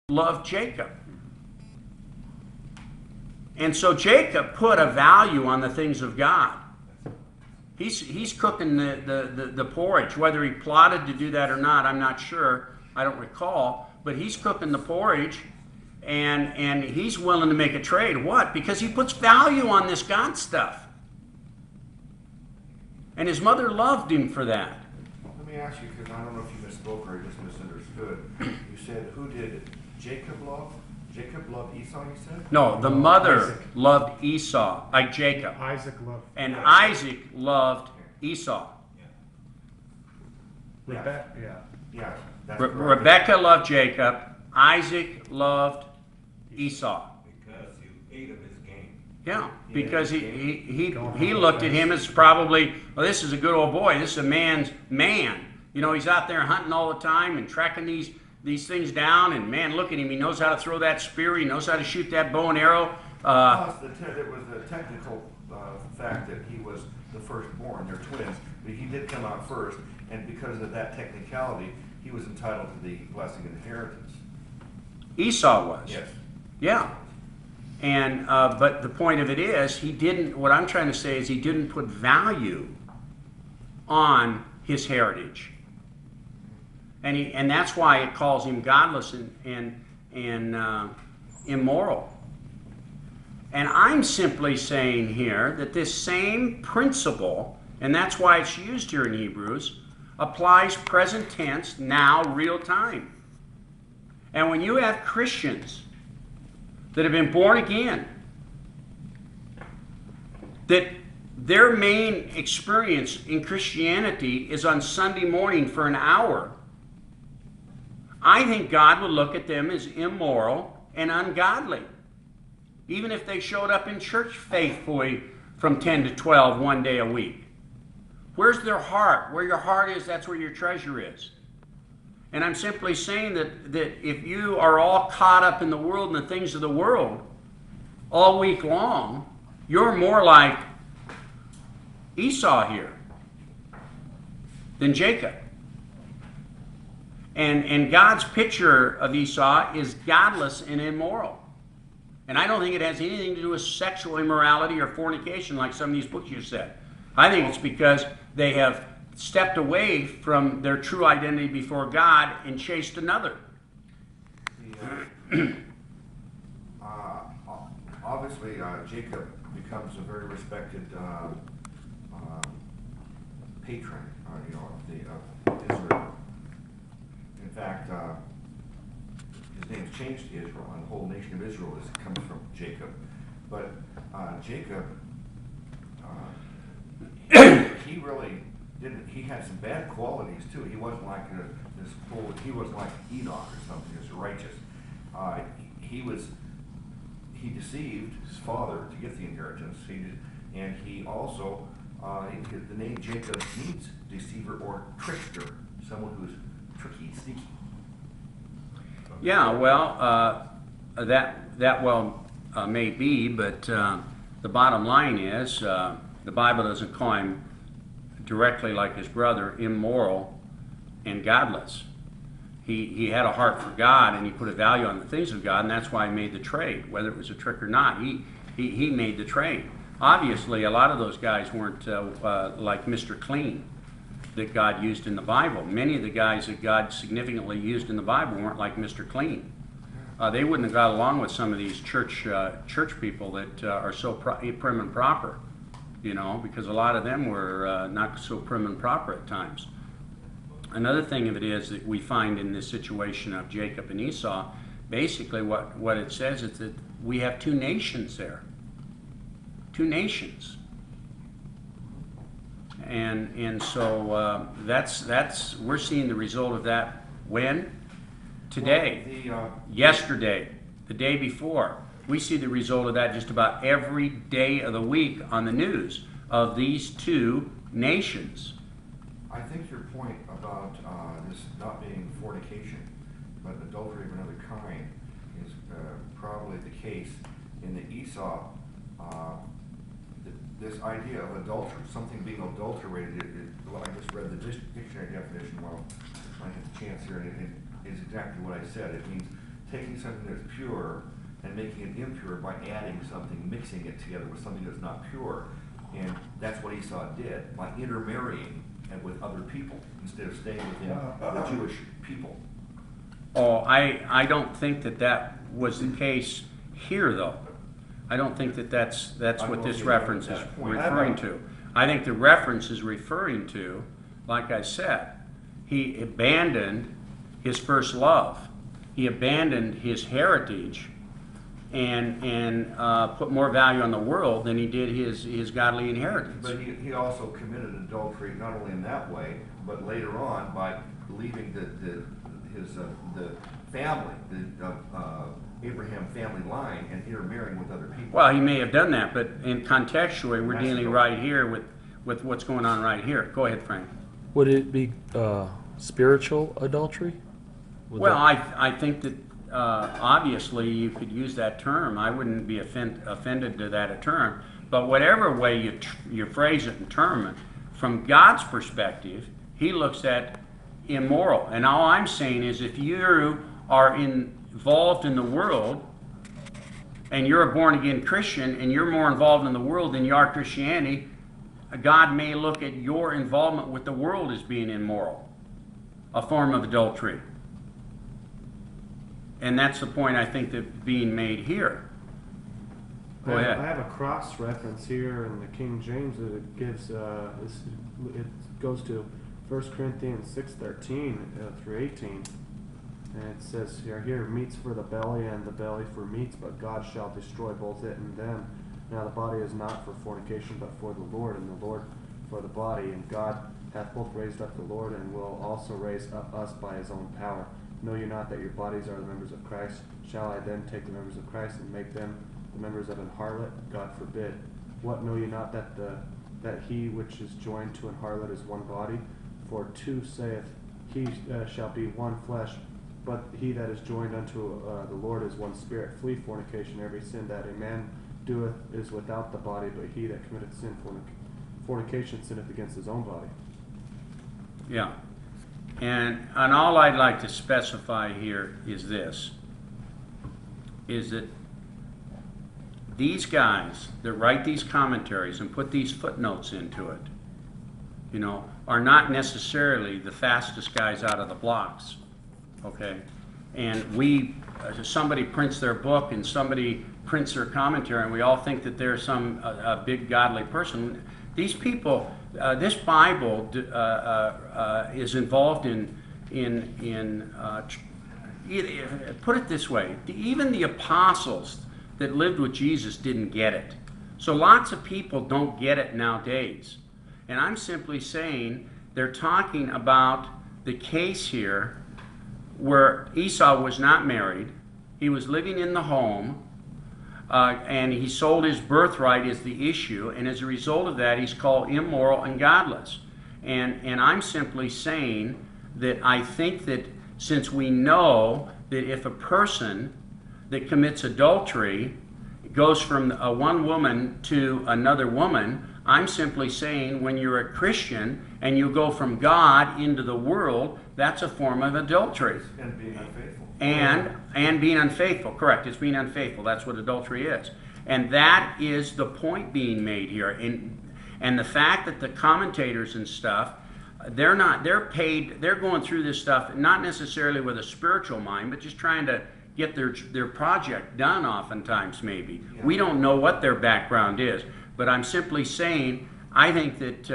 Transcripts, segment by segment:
loved Jacob. And so Jacob put a value on the things of God. He's cooking the porridge. Whether he plotted to do that or not, I'm not sure. I don't recall. But he's cooking the porridge, and he's willing to make a trade. What? Because he puts value on this God stuff. And his mother loved him for that. Let me ask you, because I don't know if you misspoke or just misunderstood. You said, who did Jacob love? Jacob loved Esau, you said? No, the mother loved Esau, Jacob. Isaac loved. And Isaac loved Esau. Rebecca, Yeah. Rebecca loved Jacob. Isaac loved Esau. Because he ate of his game. Yeah, because he looked at him as probably, well, this is a good old boy. This is a man's man. You know, he's out there hunting all the time and tracking these things down. And man, look at him. He knows how to throw that spear. He knows how to shoot that bow and arrow. Plus, there was the technical fact that he was the firstborn. They're twins, but he did come out first, and because of that technicality, he was entitled to the blessing and inheritance. Esau was. Yes. Yeah. And but the point of it is, he didn't. What I'm trying to say is, he didn't put value on his heritage, and that's why it calls him godless and immoral. And I'm simply saying here that this same principle, and that's why it's used here in Hebrews, applies present tense, now, real time. And when you have Christians that have been born again, that their main experience in Christianity is on Sunday morning for an hour, I think God would look at them as immoral and ungodly, even if they showed up in church faithfully from 10 to 12 one day a week. Where's their heart? Where your heart is, that's where your treasure is. And I'm simply saying that if you are all caught up in the world and the things of the world all week long, you're more like Esau here than Jacob. And God's picture of Esau is godless and immoral. And I don't think it has anything to do with sexual immorality or fornication like some of these books you said. I think it's because they have stepped away from their true identity before God and chased another. Obviously, Jacob becomes a very respected patron, of Israel. In fact, his name is changed to Israel, and the whole nation of Israel comes from Jacob. But Jacob, he really didn't. He had some bad qualities too. He wasn't like he wasn't like Enoch or something who's righteous. He deceived his father to get the inheritance. And he also the name Jacob means deceiver or trickster, someone who's tricky, sneaky. Yeah, well, that may be, but the bottom line is the Bible doesn't call him directly like his brother immoral and godless. He had a heart for God, and he put a value on the things of God, and that's why he made the trade, whether it was a trick or not. He made the trade. Obviously, a lot of those guys weren't like Mr. Clean that God used in the Bible. Many of the guys that God significantly used in the Bible weren't like Mr. Clean. They wouldn't have got along with some of these church people that are so prim and proper, you know, because a lot of them were not so prim and proper at times. Another thing of it is that we find in this situation of Jacob and Esau, basically what it says is that we have two nations there. Two nations. And so that's we're seeing the result of that when? Today. Yesterday. The day before. We see the result of that just about every day of the week on the news of these two nations. I think your point about this not being fornication, but adultery of another kind, is probably the case in the Esau. This idea of adultery, something being adulterated, I just read the dictionary definition while I had the chance here, and it is exactly what I said. It means taking something that's pure and making it impure by adding something, mixing it together with something that's not pure. And that's what Esau did by intermarrying and with other people instead of staying within the Jewish people. Oh, I don't think that that was the case here, though. I don't think that that's what this reference is referring to. I think the reference is referring to, like I said, he abandoned his first love. He abandoned his heritage and put more value on the world than he did his godly inheritance. But he also committed adultery not only in that way, but later on by leaving his family, Abraham family line, and intermarrying with other people. Well, he may have done that, but contextually, we're dealing right here with what's going on right here. Go ahead, Frank. Would it be spiritual adultery? Well, I think that obviously you could use that term. I wouldn't be offended to that term. But whatever way you phrase it and term it, from God's perspective, he looks at immoral. And all I'm saying is if you are involved in the world and you're a born-again Christian and you're more involved in the world than you are Christianity, God may look at your involvement with the world as being immoral, a form of adultery. And that's the point I think that's being made here. Go ahead. I have a cross reference here in the King James that it gives. It goes to 1 Corinthians 6:13 through 18, and it says here meats for the belly and the belly for meats, but God shall destroy both it and them. Now the body is not for fornication, but for the Lord, and the Lord for the body. And God hath both raised up the Lord, and will also raise up us by his own power. Know you not that your bodies are the members of Christ? Shall I then take the members of Christ and make them the members of an harlot? God forbid. What, know you not that he which is joined to an harlot is one body? For two saith, he shall be one flesh. But he that is joined unto the Lord is one spirit. Flee fornication. Every sin that a man doeth is without the body, but he that committeth sin fornication sinneth against his own body. Yeah. And all I'd like to specify here is this, is that these guys that write these commentaries and put these footnotes into it, you know, are not necessarily the fastest guys out of the blocks, okay? And somebody prints their book and somebody prints their commentary and we all think that they're some big godly person. These people, this Bible is involved in put it this way, even the apostles that lived with Jesus didn't get it. So lots of people don't get it nowadays. And I'm simply saying they're talking about the case here where Esau was not married, he was living in the home, and he sold his birthright is the issue, and as a result of that he's called immoral and godless. And I'm simply saying that I think that since we know that if a person that commits adultery goes from one woman to another woman, I'm simply saying when you're a Christian and you go from God into the world, that's a form of adultery. And being unfaithful. And being unfaithful, correct. It's being unfaithful. That's what adultery is. And that is the point being made here. And the fact that the commentators and stuff, they're going through this stuff not necessarily with a spiritual mind, but just trying to get their project done oftentimes maybe. Yeah. We don't know what their background is. But I'm simply saying, I think that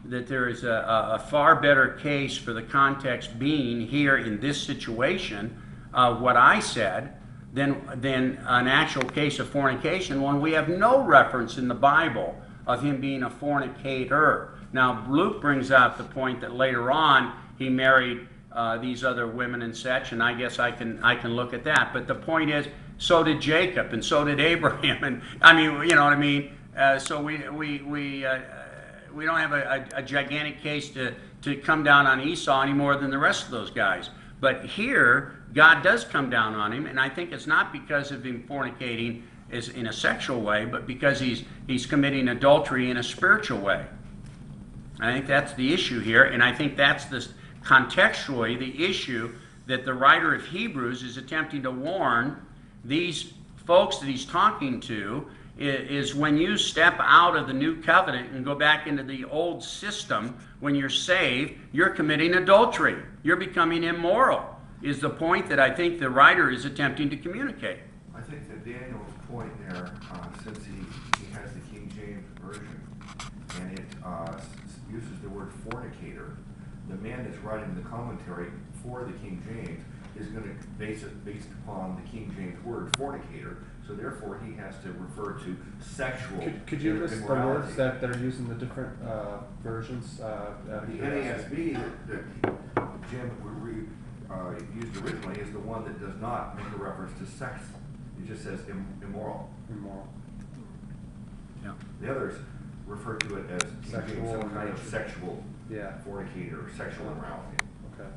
there is a far better case for the context being here in this situation, what I said, than an actual case of fornication when we have no reference in the Bible of him being a fornicator. Now, Luke brings out the point that later on he married these other women and such, and I guess I can look at that. But the point is, so did Jacob, and so did Abraham, and I mean, you know what I mean. So we don't have a gigantic case to come down on Esau any more than the rest of those guys. But here, God does come down on him, and I think it's not because of him fornicating is in a sexual way, but because he's committing adultery in a spiritual way. I think that's the issue here, and I think that's contextually the issue that the writer of Hebrews is attempting to warn these folks that he's talking to is when you step out of the new covenant and go back into the old system, when you're saved, you're committing adultery. You're becoming immoral, is the point that I think the writer is attempting to communicate. I think that Daniel's point there, since he has the King James Version, and it uses the word fornicator, the man that's writing the commentary for the King James is going to base it based upon the King James word fornicator, so therefore he has to refer to sexual Could you list the immorality. words that are used in the different versions? The NASB that Jim used originally is the one that does not make a reference to sex. It just says immoral. Immoral. Yeah. The others refer to it as Sexual some kind of nature. sexual Yeah. fornicator or sexual immorality. Okay.